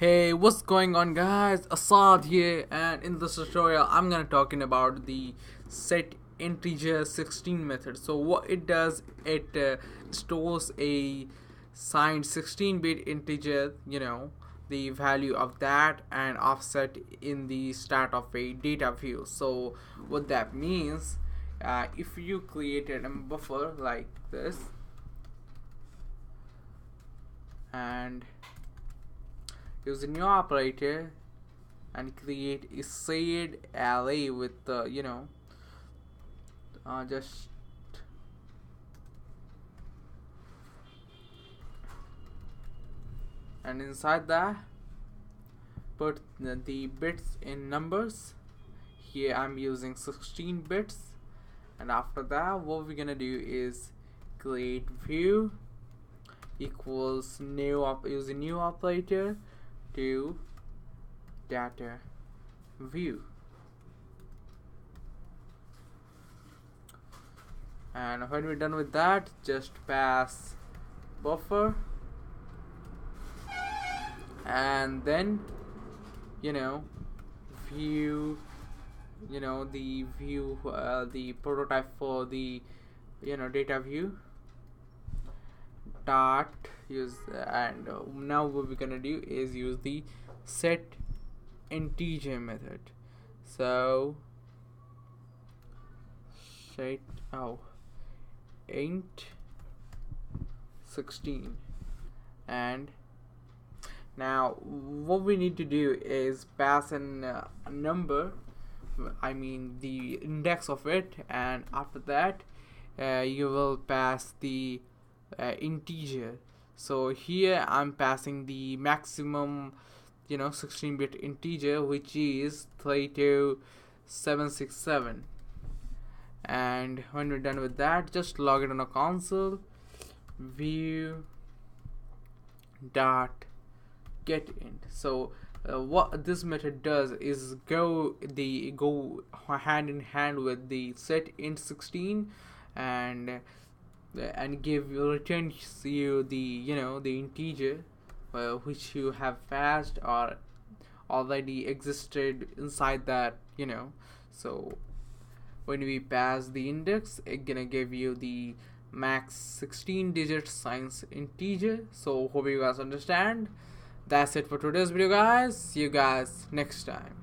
Hey, what's going on, guys? Assad here, and in this tutorial I'm gonna talking about the set integer 16 method. So what it does, it stores a signed 16-bit integer, the value of that, and offset in the start of a data view. So what that means, if you created a buffer like this and use a new operator and create a shared array with just and inside that put the bits in numbers. Here I'm using 16 bits, and after that what we're gonna do is create view equals use a new operator to data view, and when we're done with that, just pass buffer, and then view the view the prototype for the data view dot use, and now what we're gonna do is use the set integer method. So set int 16, and now what we need to do is pass in a number, I mean the index of it, and after that you will pass the integer. So here I'm passing the maximum 16-bit integer, which is 32767, and when we're done with that, just log it on a console, view dot get int. So what this method does is go hand in hand with the set int 16, and returns you the the integer which you have passed or already existed inside that. So when we pass the index, it's gonna give you the max 16 digit science integer. So hope you guys understand. That's it for today's video, guys. See you guys next time.